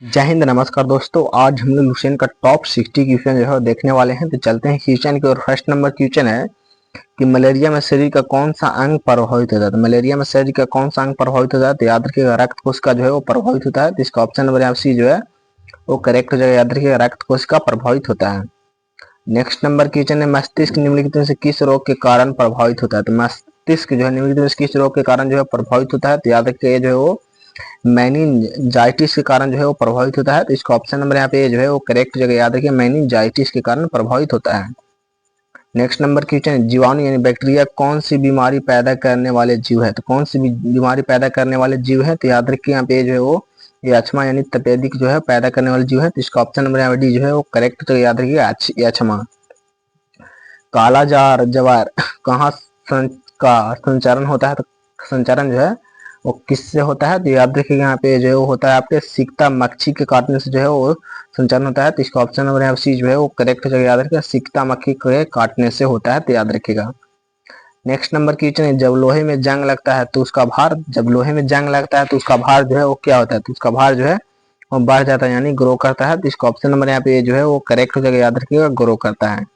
जय हिंद, नमस्कार दोस्तों। आज हम लोग लुसेंट का टॉप 60 क्वेश्चन जो है देखने वाले हैं। तो चलते हैं क्वेश्चन की। और फर्स्ट नंबर क्वेश्चन है कि मलेरिया में शरीर का कौन सा अंग प्रभावित होता है। तो मलेरिया में शरीर का कौन सा अंग प्रभावित होता है? तो याद रखिएगा रक्त कोशिका जो है वो प्रभावित होता है। तो इसका ऑप्शन नंबर यहाँ सी जो है वो करेक्ट हो जाएगा। याद रखिएगा रक्त कोशिका प्रभावित होता है। नेक्स्ट नंबर क्वेश्चन है मस्तिष्क निम्नलिखित में से किस रोग के कारण प्रभावित होता है? तो मस्तिष्क जो है निम्नलिखित में से किस रोग के कारण जो है प्रभावित होता है? तो याद रखिएगा जो है वो मेनिनजाइटिस के कारण जो है वो प्रभावित होता है। तो इसका ऑप्शन नंबर यहाँ पे जो है वो करेक्ट जगह याद रखिए, मेनिनजाइटिस के कारण प्रभावित होता है। नेक्स्ट नंबर क्वेश्चन, जीवाणु यानी बैक्टीरिया कौन सी बीमारी पैदा करने वाले जीव है? तो कौन सी बीमारी पैदा करने वाले जीव है? तो याद रखिए यहाँ पे जो है वो यक्षमा यानी तपेदिक जो है पैदा करने वाले जीव है। तो इसका ऑप्शन नंबर यहाँ पे डी जो है वो करेक्ट जगह याद रखिए, यक्षमा। काला जवार कहाँ का संचारण होता है? तो संचारण जो है वो किससे होता है? तो याद रखिएगा यहाँ पे जो है वो होता है आपके सिकता मक्खी के काटने से जो है वो संचारण होता है। तो इसका ऑप्शन नंबर यहाँ सी जो है वो करेक्ट जगह याद रखिएगा, सिकता मक्खी के काटने से होता है। तो याद रखिएगा। नेक्स्ट नंबर क्वेश्चन है, जब लोहे में जंग लगता है तो उसका भार, जब लोहे में जंग लगता है तो उसका भार जो है वो क्या होता है? तो उसका भार जो है वो बढ़ जाता है यानी ग्रो करता है। तो इसका ऑप्शन नंबर यहाँ पे जो है वो करेक्ट जगह याद रखिएगा, ग्रो करता है।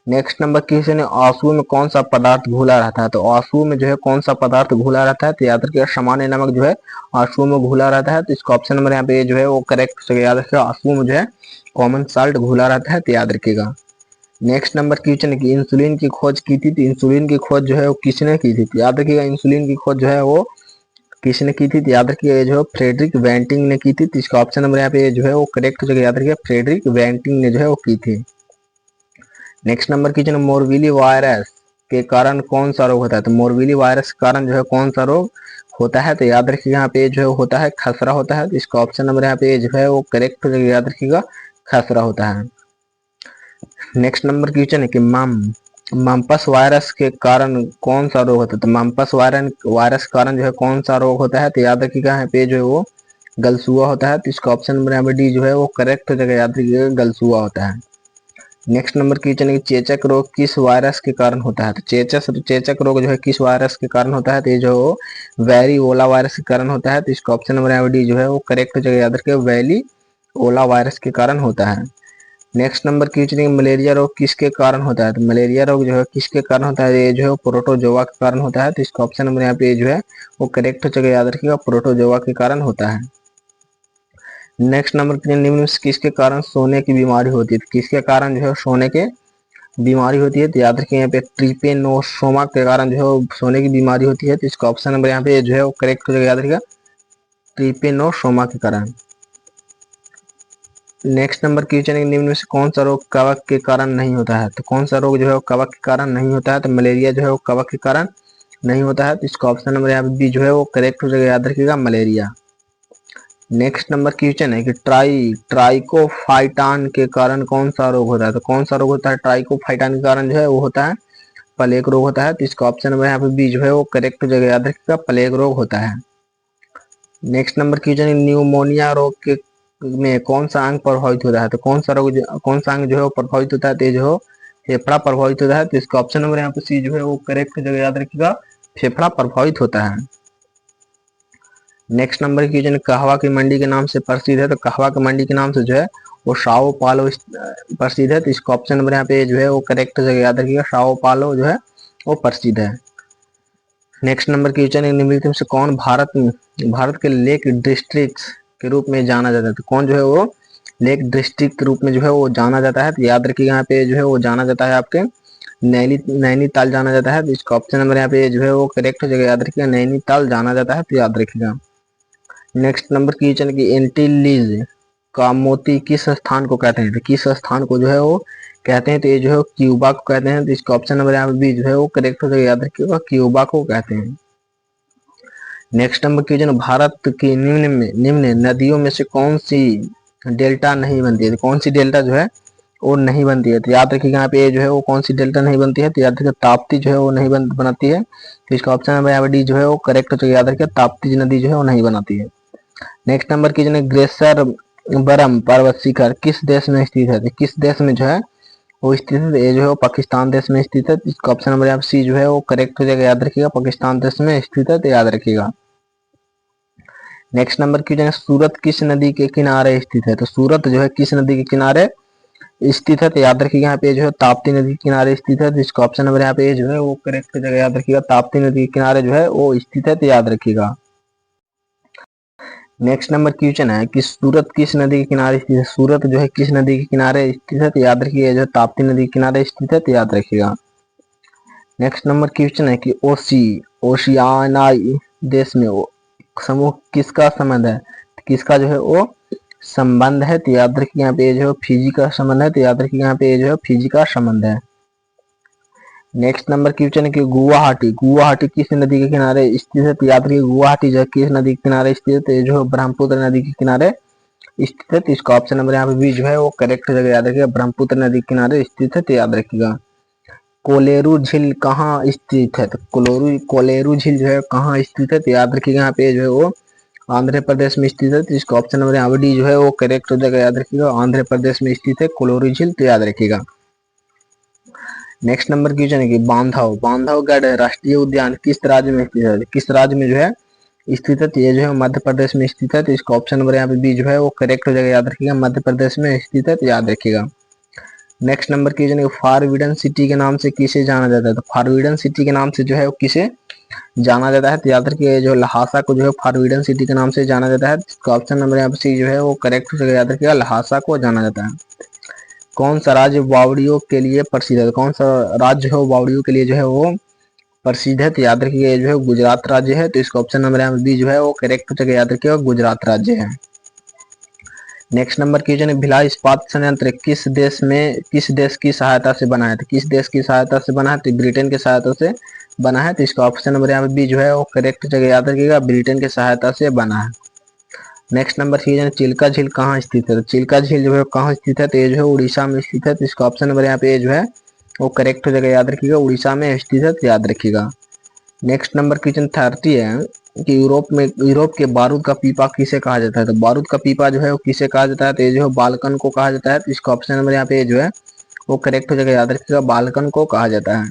नेक्स्ट नंबर क्वेश्चन है, आंसू में कौन सा पदार्थ घुला रहता है? तो आंसू में जो है कौन सा पदार्थ घुला रहता है? तो याद रखिएगा सामान्य नमक जो है आंसू में घुला रहता है। तो इसका ऑप्शन नंबर यहाँ पे जो है वो करेक्ट जगह याद रखिएगा, आंसू में जो है कॉमन साल्ट घुला रहता है। तो याद रखिएगा। नेक्स्ट नंबर क्वेश्चन है कि इंसुलिन की खोज की थी, तो इंसुलिन की खोज जो है वो किसने की थी? तो याद रखिएगा इंसुलिन की खोज जो है वो किसने की थी? तो याद रखिएगा ये जो है फ्रेडरिक वेंटिंग ने की थी। तो इसका ऑप्शन नंबर यहाँ पे जो है वो करेक्ट जगह याद रखिएगा, फ्रेडरिक वेंटिंग ने जो है वो की थी। नेक्स्ट नंबर क्वेश्चन, मोरविली वायरस के कारण कौन सा रोग होता है? तो मोरविली वायरस के कारण जो है कौन सा रोग होता है? तो याद रखिएगा यहाँ पे जो है होता है खसरा होता है। तो इसका ऑप्शन नंबर यहाँ पे जो है वो करेक्ट याद रखिएगा, खसरा होता है। नेक्स्ट नंबर क्वेश्चन है कि मम्पस वायरस के कारण कौन सा रोग होता है? तो मम्पस वायरस के कारण जो है कौन सा रोग होता है? तो याद रखिएगा यहाँ पे जो है वो गलसुआ होता है। तो इसका ऑप्शन नंबर यहाँ पे डी जो है वो करेक्ट जगह याद रखिएगा, गलसुआ होता है। नेक्स्ट नंबर क्वेश्चन है कि चेचक रोग किस वायरस के कारण होता है? तो चेचक रोग जो है किस वायरस के कारण होता है? तो ये जो वेरिओला वायरस के कारण होता है। तो इसका ऑप्शन नंबर यहाँ पे डी जो है वो करेक्ट जगह याद रखिएगा, वेरिओला वायरस के कारण होता है। नेक्स्ट नंबर क्वेश्चन है मलेरिया रोग किसके कारण होता है? तो मलेरिया रोग जो है किसके कारण होता है? ये जो है प्रोटोजोआ के कारण होता है। तो इसका ऑप्शन नंबर यहाँ पे जो है वो करेक्ट जगह याद रखिएगा, प्रोटोजोआ के कारण होता है। नेक्स्ट नंबर निम्न में से किसके कारण सोने की बीमारी होती है? तो किसके कारण जो है सोने के बीमारी होती है? तो याद रखिए यहाँ पे ट्रिपेनोसोमा के कारण जो है वो सोने की बीमारी होती है। तो इसका ऑप्शन नंबर यहाँ पे जो है वो करेक्ट जगह याद रखिएगा, ट्रिपेनोसोमा के कारण। नेक्स्ट नंबर क्वेश्चन है निम्न में से कौन सा रोग कवक के कारण नहीं होता है? तो कौन सा रोग जो है वो कवक के कारण नहीं होता है? तो मलेरिया जो है वो कवक के कारण नहीं होता है। तो इसका ऑप्शन नंबर यहाँ पे बी जो है वो करेक्ट जगह याद रखिएगा, मलेरिया। नेक्स्ट नंबर क्वेश्चन है कि ट्राइकोफाइटान के कारण कौन सा रोग होता है? तो कौन सा रोग होता है ट्राइकोफाइटान के कारण? जो है वो होता है प्लेग रोग होता है। तो इसका ऑप्शन नंबर यहाँ पे बी जो है वो करेक्ट जगह याद रखिएगा, प्लेग रोग होता है। नेक्स्ट नंबर क्वेश्चन है न्यूमोनिया रोग के में कौन सा अंग प्रभावित होता है? तो कौन सा रोग कौन सा अंग जो है वो प्रभावित होता है? तो जो फेफड़ा प्रभावित होता है। तो इसका ऑप्शन नंबर यहाँ पे सी जो है वो करेक्ट जगह याद रखिएगा, फेफड़ा प्रभावित होता है। नेक्स्ट नंबर क्वेश्चन, कहवा की मंडी के नाम से प्रसिद्ध है? तो कहवा की मंडी के नाम से जो है वो साओ पालो प्रसिद्ध है। तो इसका ऑप्शन नंबर यहाँ पे जो है वो करेक्ट जगह याद रखिएगा, साओ पालो जो है वो प्रसिद्ध है। नेक्स्ट नंबर क्वेश्चन है निम्नलिखित में से कौन भारत के लेक डिस्ट्रिक्ट के रूप में जाना जाता है? तो कौन जो है वो लेक डिस्ट्रिक्ट के रूप में जो है वो जाना जाता है? तो याद रखिएगा यहाँ पे जो है वो जाना जाता है आपके नैनीताल जाना जाता है। तो इसका ऑप्शन नंबर यहाँ पे जो है वो करेक्ट जगह याद रखिएगा, नैनीताल जाना जाता है। तो याद रखिएगा। नेक्स्ट नंबर क्वेश्चन की एंटीलीज का मोती किस स्थान को कहते हैं? तो किस स्थान को जो है वो कहते हैं? तो ये जो है क्यूबा को कहते हैं। तो इसका ऑप्शन नंबर यहाँ पे बी जो है वो करेक्ट हो जाएगा, याद रखिएगा, क्यूबा को कहते हैं। नेक्स्ट नंबर क्वेश्चन, भारत की निम्न नदियों में से कौन सी डेल्टा नहीं बनती है? तो कौन सी डेल्टा जो है वो नहीं बनती है? तो याद रखिएगा यहाँ पे जो है वो कौन सी डेल्टा नहीं बनती है? तो याद रखिएगा ताप्ती जो है वो नहीं बनाती है। तो इसका ऑप्शन नंबर यहाँ पे डी जो है वो करेक्ट हो जाएगा, याद रखिएगा ताप्ती नदी जो है वो नहीं बनाती है। नेक्स्ट नंबर की जो ग्रेसर बरम पर्वत शिखर किस देश में स्थित है? तो किस देश में जो है वो स्थित है? ये जो है वो पाकिस्तान देश में स्थित है। इसका ऑप्शन नंबर यहाँ सी जो है वो करेक्ट हो जाएगा, याद रखिएगा, पाकिस्तान देश में स्थित है। तो याद रखिएगा। नेक्स्ट नंबर क्वेश्चन है, सूरत किस नदी के किनारे स्थित है? तो सूरत जो है किस नदी के किनारे स्थित है? तो याद रखिएगा यहाँ पे जो है ताप्ती नदी के किनारे स्थित है। तो इसका ऑप्शन नंबर यहाँ पे जो है वो करेक्ट जगह याद रखिएगा, ताप्ती नदी के किनारे जो है वो स्थित है, तो याद रखिएगा। नेक्स्ट नंबर क्वेश्चन है कि सूरत किस नदी के किनारे स्थित है? सूरत जो है किस नदी के किनारे स्थित है? तो याद रखिएगा जो है ताप्ती नदी के किनारे स्थित है, तो याद रखिएगा। नेक्स्ट नंबर क्वेश्चन है कि ओशियानाई देश में वो समूह किसका संबंध है? तो किसका जो है वो संबंध है? तो याद रखिए यहाँ पे जो है फिजी का संबंध है, तो याद रखिए यहाँ पे जो है फिजी का संबंध है। नेक्स्ट नंबर क्वेश्चन है कि गुवाहाटी किस नदी के किनारे स्थित है? तो याद रखिए गुवाहाटी जो है किस नदी के किनारे स्थित है? तो जो है ब्रह्मपुत्र नदी के किनारे स्थित है। तो इसका ऑप्शन नंबर यहाँ पे भी जो है वो करेक्ट जगह याद रखिएगा, ब्रह्मपुत्र नदी के किनारे स्थित है, तो याद रखिएगा। कोलेरू झील कहाँ स्थित है? तो कोलेरू झील जो है कहाँ स्थित है? तो याद रखिएगा यहाँ पे जो है वो आंध्र प्रदेश में स्थित है। तो इसका ऑप्शन नंबर यहाँ पे डी जो है वो करेक्ट हो जाएगा, याद रखिएगा। आंध्र प्रदेश में स्थित है कोलोरू झील, तो याद रखिएगा। नेक्स्ट नंबर क्वेश्चन है कि बांधवगढ़ राष्ट्रीय उद्यान किस राज्य में स्थित है? किस राज्य में जो है स्थित है? तो ये जो है मध्य प्रदेश में स्थित है। तो इसका ऑप्शन नंबर यहाँ पे बी जो है वो करेक्ट हो जाएगा, याद रखिएगा। मध्य प्रदेश में स्थित है, तो याद रखिएगा। नेक्स्ट नंबर क्वेश्चन है फारबिडन सिटी के नाम से किसे जाना जाता है? तो फारबिडन सिटी के नाम से जो है वो किसे जाना जाता है? तो याद रखिए जो लहासा को जो है फारबिडन सिटी के नाम से जाना जाता है। इसका ऑप्शन नंबर यहाँ पे सी जो है वो करेक्ट हो जाएगा, याद रखिएगा। लहासा को जाना जाता है। कौन सा राज्य वावड़ियों के लिए प्रसिद्ध है? कौन सा राज्य है वावड़ियों के लिए जो है वो प्रसिद्ध है? तो याद रखिए जो है गुजरात राज्य है। तो इसका ऑप्शन नंबर यहाँ पे बी जो है वो करेक्ट हो जाएगा, याद रखिएगा। गुजरात राज्य है। नेक्स्ट नंबर क्वेश्चन है भिलाई इस्पात संयंत्र किस देश की सहायता से बना है? तो किस देश की सहायता से बना है? तो ब्रिटेन की सहायता से बना है। तो इसका ऑप्शन नंबर यहाँ पे बी जो है वो करेक्ट जगह याद रखिएगा, ब्रिटेन की सहायता से बना है। नेक्स्ट नंबर क्वेश्चन है चिल्का झील कहाँ स्थित है? तो चिल्का झील जो है कहाँ स्थित है? तो ये जो है उड़ीसा में स्थित है। तो इसका ऑप्शन नंबर यहाँ पे जो है वो करेक्ट हो जाएगा, याद रखिएगा। उड़ीसा में स्थित है, तो याद रखिएगा। नेक्स्ट नंबर क्वेश्चन 30 है कि यूरोप के बारूद का पीपा किसे कहा जाता है? तो बारूद का पीपा जो है वो किसे कहा जाता है? तो ये जो है बाल्कन को कहा जाता है। तो इसका ऑप्शन नंबर यहाँ पे जो है वो करेक्ट हो जाएगा, याद रखिएगा। बाल्कन को कहा जाता है।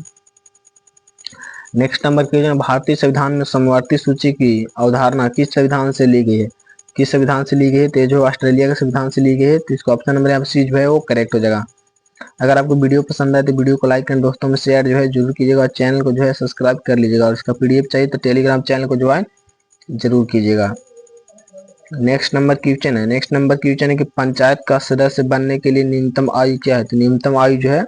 नेक्स्ट नंबर क्वेश्चन भारतीय संविधान में समवर्ती सूची की अवधारणा किस संविधान से ली गई है? किस संविधान से ली गई है? तो जो ऑस्ट्रेलिया के संविधान से ली गई है। तो इसका ऑप्शन नंबर यहाँ पे सी जो है वो करेक्ट हो जाएगा। अगर आपको वीडियो पसंद आए तो वीडियो को लाइक एंड दोस्तों में शेयर जो है जरूर कीजिएगा, और चैनल को जो है सब्सक्राइब कर लीजिएगा, और इसका पीडीएफ चाहिए तो टेलीग्राम चैनल को ज्वाइन जरूर कीजिएगा। नेक्स्ट नंबर क्वेश्चन है कि पंचायत का सदस्य बनने के लिए न्यूनतम आयु क्या है? तो न्यूनतम आयु जो है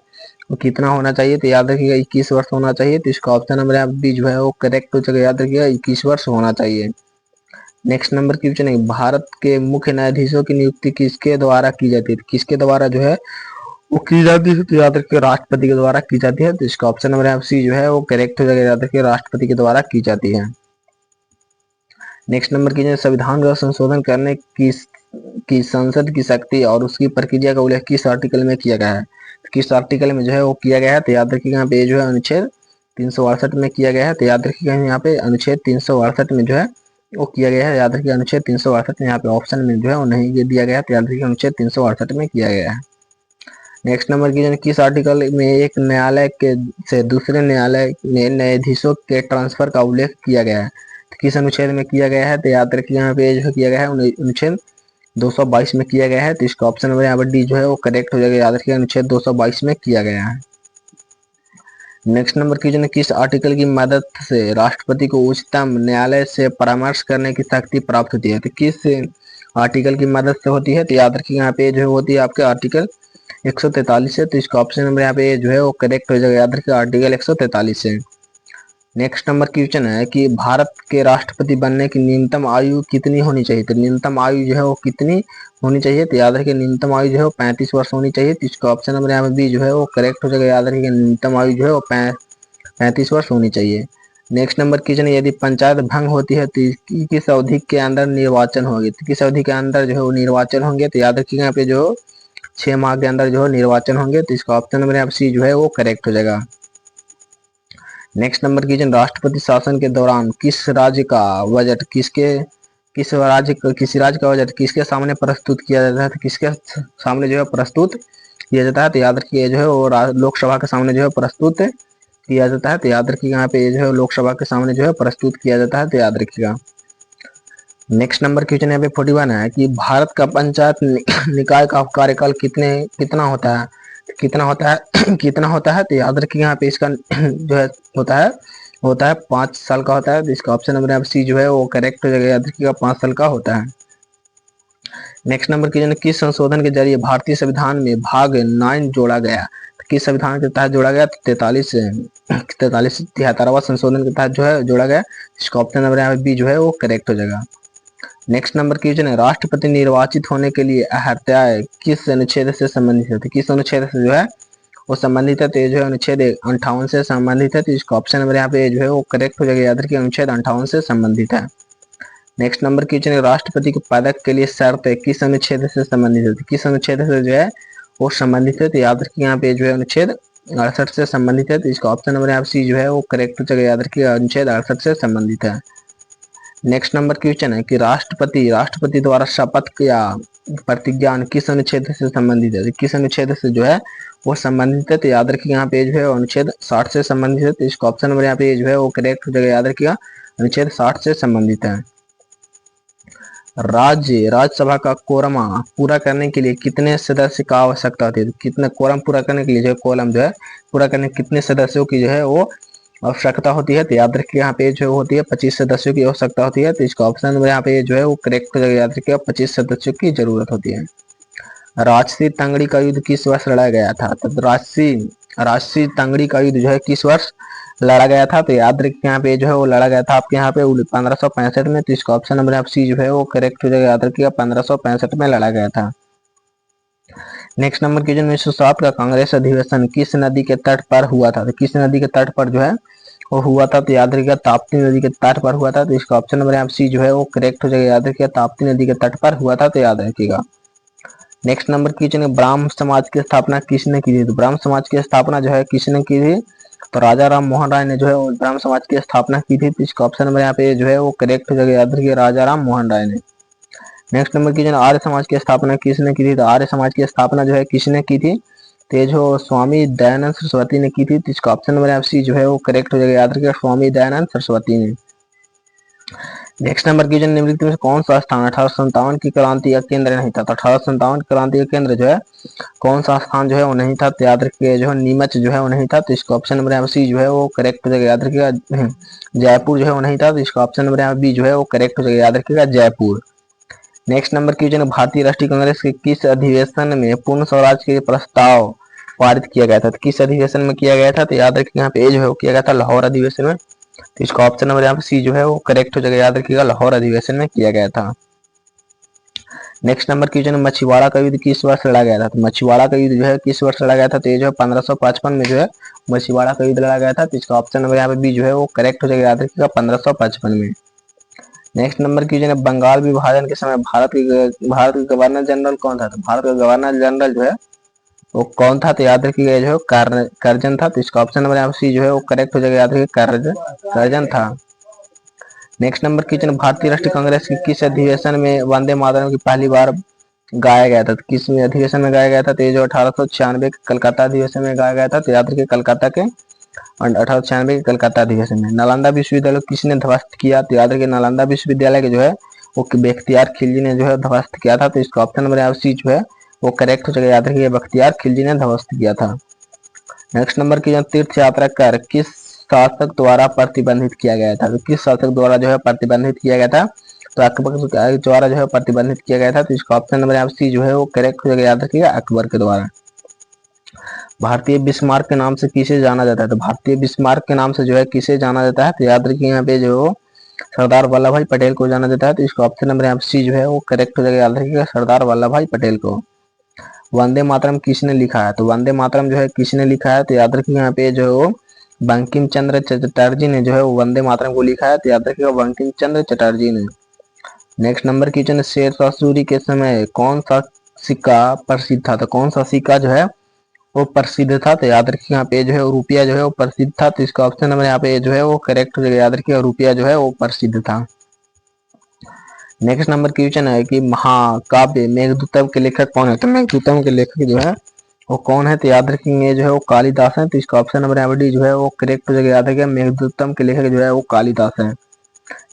वो कितना होना चाहिए? तो याद रखिएगा 21 वर्ष होना चाहिए। तो इसका ऑप्शन नंबर यहाँ बी जो है वो करेक्ट हो जाएगा, याद रखिएगा 21 वर्ष होना चाहिए। नेक्स्ट नंबर क्वेश्चन है भारत के मुख्य न्यायाधीशों की नियुक्ति किसके द्वारा की जाती है? किसके द्वारा जो है वो की जाती है? तो याद रखिए राष्ट्रपति के द्वारा की जाती है। तो इसका ऑप्शन नंबर यहाँ सी जो है वो करेक्ट हो जाएगा, याद रखिए राष्ट्रपति के द्वारा की जाती है। नेक्स्ट नंबर की संविधान का संशोधन करने की संसद की शक्ति और उसकी प्रक्रिया का उल्लेख किस आर्टिकल में किया गया है? तो किस आर्टिकल में जो है वो किया गया है? तो याद रखिएगा यहाँ पे जो है अनुच्छेद 368 में किया गया है। तो याद रखिएगा यहाँ पे अनुच्छेद 368 में जो है वो किया गया है, याद रखिए अनुच्छेद 368 में। यहाँ पे ऑप्शन में जो है वो नहीं दिया गया है, तो याद रखिए अनुच्छेद 368 में किया गया है। नेक्स्ट नंबर की किस आर्टिकल में एक न्यायालय के से दूसरे न्यायालय में न्यायाधीशों के ट्रांसफर का उल्लेख किया गया है? तो किस अनुच्छेद में किया गया है? तो याद रखिए यहाँ पे जो किया गया है अनुच्छेद 222 में किया गया है। तो इसका ऑप्शन नंबर यहाँ पर डी जो है वो करेक्ट हो जाएगा, याद रखिए अनुच्छेद 222 में किया गया है। नेक्स्ट नंबर क्वेश्चन है किस आर्टिकल की मदद से राष्ट्रपति को उच्चतम न्यायालय से परामर्श करने की शक्ति प्राप्त होती है? तो किस आर्टिकल की मदद से होती है? तो याद रखिए यहाँ पे जो होती है आपके आर्टिकल 143 है। तो इसका ऑप्शन नंबर यहाँ पे जो है वो करेक्ट हो जाएगा, याद रखिए आर्टिकल 143 है। नेक्स्ट नंबर क्वेश्चन है कि भारत के राष्ट्रपति बनने की न्यूनतम आयु कितनी होनी चाहिए? तो न्यूनतम आयु जो है वो कितनी होनी चाहिए? तो याद रखिए न्यूनतम आयु जो है वो 35 वर्ष होनी चाहिए। तो इसका ऑप्शन नंबर यहाँ पे बी जो है वो करेक्ट हो जाएगा, याद रखिए न्यूनतम आयु जो है वो 35 वर्ष होनी चाहिए। नेक्स्ट नंबर क्वेश्चन है यदि पंचायत भंग होती है तो किस अवधि के अंदर निर्वाचन होगी? तो किस अवधि के अंदर जो है वो निर्वाचन होंगे? तो याद रखिएगा यहाँ पे जो 6 माह के अंदर जो है निर्वाचन होंगे। तो इसका ऑप्शन नंबर यहाँ पे सी जो है वो करेक्ट हो जाएगा। नेक्स्ट नंबर क्वेश्चन राष्ट्रपति शासन के दौरान किस राज्य का बजट किसी राज्य का बजट किसके सामने प्रस्तुत किया जाता है? तो किसके सामने जो है प्रस्तुत किया जाता है? तो याद रखिए जो है वो लोकसभा के सामने जो है प्रस्तुत किया जाता है। तो याद रखिएगा यहाँ पे जो है लोकसभा के सामने जो है प्रस्तुत किया जाता है, तो याद रखिएगा। नेक्स्ट नंबर क्वेश्चन यहाँ पे 41 है कि भारत का पंचायत निकाय का कार्यकाल कितना होता है, कितना होता है कितना होता है, तो याद रखिए यहाँ पे इसका जो है होता है 5 साल का होता है। तो इसका ऑप्शन नंबर यहाँ पे सी जो है वो करेक्ट हो जाएगा, याद रखिएगा 5 साल का होता है। नेक्स्ट नंबर क्वेश्चन, किस संशोधन के जरिए भारतीय संविधान में भाग 9 जोड़ा गया, तो किस संविधान के तहत जोड़ा गया, तो 73वां संशोधन के तहत जो है जोड़ा गया। इसका ऑप्शन नंबर यहाँ पे बी जो है वो करेक्ट हो जाएगा। नेक्स्ट नंबर क्वेश्चन है, राष्ट्रपति निर्वाचित होने के लिए अहर्त्याय किस अनुच्छेद से संबंधित है, तो किस अनुच्छेद से जो है वो संबंधित है, तो ये जो है अनुच्छेद 58 से संबंधित है। तो इसका ऑप्शन नंबर यहाँ पे जो है वो करेक्ट हो जाएगा, याद रखिए अनुच्छेद 58 से संबंधित है। नेक्स्ट नंबर क्वेश्चन है, राष्ट्रपति के पदक के लिए शर्त किस अनुच्छेद से संबंधित है, किस अनुच्छेद से जो है वो संबंधित है, तो याद रखिए यहाँ पे जो है अनुच्छेद 68 से संबंधित है। तो इसका ऑप्शन नंबर यहाँ पे सी जो है वो करेक्ट हो जाएगा, याद रखिए अनुच्छेद 68 से संबंधित है। नेक्स्ट नंबर क्वेश्चन है कि राष्ट्रपति द्वारा शपथ या प्रतिज्ञा किस अनुच्छेद से संबंधित है, किस अनुच्छेद से जो है वो संबंधित है, तो याद रखिए यहाँ पे जो है अनुच्छेद 60 से संबंधित है। तो इसका ऑप्शन नंबर यहाँ पे जो है वो करेक्ट हो जाएगा, याद रखिएगा अनुच्छेद 60 से संबंधित है। राज्यसभा का कोरम पूरा करने के लिए कितने सदस्य का आवश्यकता होती है, तो कितने कोरम पूरा करने के लिए जो है कोलम जो है पूरा करने कितने सदस्यों की जो है वो आवश्यकता होती है, तो याद रखिए यहाँ पे जो होती है 25 सदस्यों की आवश्यकता होती है। तो इसका ऑप्शन नंबर यहाँ पे जो है वो करेक्ट हो जाएगा, याद रखिए 25 सदस्यों की जरूरत होती है। राजसी तंगड़ी का युद्ध किस वर्ष लड़ा गया था, तो राजसी तंगड़ी का युद्ध जो है किस वर्ष लड़ा गया था, तो याद रखिए यहाँ पे जो है वो लड़ा गया था आपके यहाँ पे 1565 में। तो इसका ऑप्शन नंबर यहाँ सी जो है वो करेक्ट हो जाएगा, याद रखिएगा 1565 में लड़ा गया था। नेक्स्ट नंबर क्वेश्चन, 1907 का कांग्रेस अधिवेशन किस नदी के तट पर हुआ था, तो किस नदी के तट पर जो है वो हुआ था, तो याद रखिएगा ताप्ती नदी के तट पर हुआ था। तो इसका ऑप्शन नंबर यहाँ सी जो है वो करेक्ट हो जाएगा, याद रखिएगा ताप्ती नदी के तट पर हुआ था, तो याद रखिएगा। नेक्स्ट नंबर क्वेश्चन है, ब्राह्म समाज की स्थापना किसने की थी, तो ब्राह्म समाज की स्थापना जो है किसने की थी, तो राजा राम मोहन राय ने जो है वो ब्राह्म समाज की स्थापना की थी। तो इसका ऑप्शन नंबर यहाँ पे जो है वो करेक्ट हो जाएगा, याद रखिए राजा राम मोहन राय ने। Next number question, Arya Samaj की स्थापना किसने की थी, तो आर्य समाज की स्थापना जो है किसने की थी, तो जो स्वामी दयानंद सरस्वती ने की थी। तो इसका ऑप्शन नंबर यहाँ सी जो है वो करेक्ट हो जाएगा, याद रखिए स्वामी दयानंद सरस्वती ने। नेक्स्ट नंबर क्वेश्चन, निम्नलिखित में से कौन सा स्थान 1857 की क्रांति का केंद्र नहीं था, तो 1857 क्रांति का केंद्र जो है कौन सा स्थान जो है वो नहीं था, तो याद रखिए जो है नीमच जो है वो नहीं था। तो इसका ऑप्शन नंबर यहाँ सी जो है वो करेक्ट हो जाएगा, याद रखिएगा जयपुर जो है वो नहीं था। तो इसका ऑप्शन नंबर यहाँ बी जो है वो करेक्ट हो जाएगा, याद रखिएगा जयपुर। नेक्स्ट नंबर क्वेश्चन, भारतीय राष्ट्रीय कांग्रेस के किस अधिवेशन में पूर्ण स्वराज के प्रस्ताव पारित किया गया था, तो किस अधिवेशन में किया गया था, तो याद रखिए यहाँ पे जो है वो किया गया था लाहौर अधिवेशन में। तो इसका ऑप्शन नंबर यहाँ पे सी जो है वो करेक्ट हो जाएगा, याद रखिएगा लाहौर अधिवेशन में किया गया था। नेक्स्ट नंबर क्वेश्चन, मछुआरा का युद्ध किस वर्ष लड़ा गया था, तो मछुआरा का युद्ध जो है किस वर्ष लड़ा गया था, तो ये जो है 1555 में जो है मछुआरा का युद्ध लड़ा गया था। तो इसका ऑप्शन नंबर यहाँ पे बी जो है वो करेक्ट हो जाएगा, याद रखिएगा 1555 में। नेक्स्ट नंबर क्वेश्चन है, बंगाल विभाजन के समय भारत के गवर्नर जनरल कौन था, तो भारत का गवर्नर जनरल जो है वो कौन था, तो याद रखिएगा जो है करजन था। तो इसका ऑप्शन नंबर यहाँ सी जो है वो करेक्ट हो जाएगा, याद रखिए करजन था। नेक्स्ट नंबर क्वेश्चन, भारतीय राष्ट्रीय कांग्रेस के किस अधिवेशन में वंदे मातरम की पहली बार गाया गया था, तो किस में अधिवेशन में गाया गया था, तो ये जो 1896 के कलकत्ता अधिवेशन में गाया गया था। तो याद रखिए कलकत्ता के 1896 के कलकत्ता अधिवेशन में। नालंदा विश्वविद्यालय किसने ध्वस्त किया, तो याद रखिए नालंदा विश्वविद्यालय के जो है वो बख्तियार खिलजी ने जो है ध्वस्त किया था। तो इसका ऑप्शन नंबर यहाँ सी जो है वो करेक्ट हो जाएगा, याद रखिए बख्तियार खिलजी ने ध्वस्त किया था। नेक्स्ट नंबर की तीर्थ यात्रा कर किस शासक द्वारा प्रतिबंधित किया गया था, तो किस शासक द्वारा जो है प्रतिबंधित किया गया था, तो अकबर द्वारा जो है प्रतिबंधित किया गया था। तो इसका ऑप्शन नंबर यहाँ सी जो है वो करेक्ट हो जाएगा, याद रखिएगा अकबर के द्वारा। भारतीय बिस्मार्क के नाम से किसे जाना जाता है, तो भारतीय बिस्मार्क के नाम से जो है किसे जाना जाता है, तो याद रखिए यहाँ पे जो सरदार वल्लभ भाई पटेल को जाना जाता है। तो इसका ऑप्शन नंबर यहाँ पे सी जो है वो करेक्ट हो जाएगा, याद रखिएगा सरदार वल्लभ भाई पटेल को। वंदे मातरम किसने लिखा है, तो वंदे मातरम जो है किसने लिखा है, तो याद रखिए यहाँ पे जो है बंकिम चंद्र चटर्जी ने जो है वंदे मातरम को लिखा है। तो याद रखिएगा बंकिम चंद्र चटर्जी ने। Next number question, Sher Shah Suri के समय कौन सा सिक्का प्रसिद्ध था, तो कौन सा सिक्का जो है वो प्रसिद्ध था, तो याद रखिए यहाँ पे जो है रुपया जो है वो प्रसिद्ध था। तो इसका ऑप्शन नंबर यहाँ पे जो है वो करेक्ट हो जाएगा, याद रखिए रुपया जो है वो प्रसिद्ध था। नेक्स्ट नंबर क्वेश्चन है कि महाकाव्य मेघदूतम के लेखक कौन है, तो मेघदूतम के लेखक जो है वो कौन है, तो याद रखेंगे जो है वो कालिदास है। तो इसका ऑप्शन नंबर यहाँ पे डी जो है वो करेक्ट हो जाएगा, याद रखिए मेघदूतम के लेखक जो है वो कालिदास है।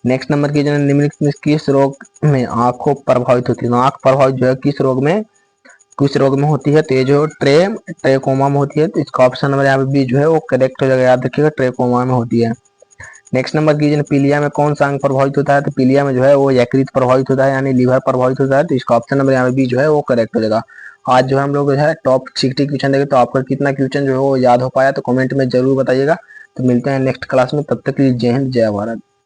नेक्स्ट नंबर की जो निम्नलिखित में किस रोग में आंखों प्रभावित होती है, तो आंख प्रभावित जो है किस रोग में होती है, तो ये जो ट्रेकोमा में होती है। तो इसका ऑप्शन नंबर यहाँ पे बी जो है वो करेक्ट हो जाएगा, याद रखिएगा ट्रेकोमा में होती है। नेक्स्ट नंबर की पीलिया में कौन सा अंग प्रभावित होता है, तो पीलिया में जो है वो यकृत प्रभावित होता है, यानी लीवर प्रभावित होता है। तो इसका ऑप्शन नंबर यहाँ पे बी जो है वो करेक्ट हो जाएगा। आज जो हम लोग जो है टॉप 60 क्वेश्चन देखे, तो आपका कितना क्वेश्चन जो है वो याद हो पाया, तो कमेंट में जरूर बताइएगा। तो मिलते हैं नेक्स्ट क्लास में, तब तक के लिए जय हिंद जय भारत।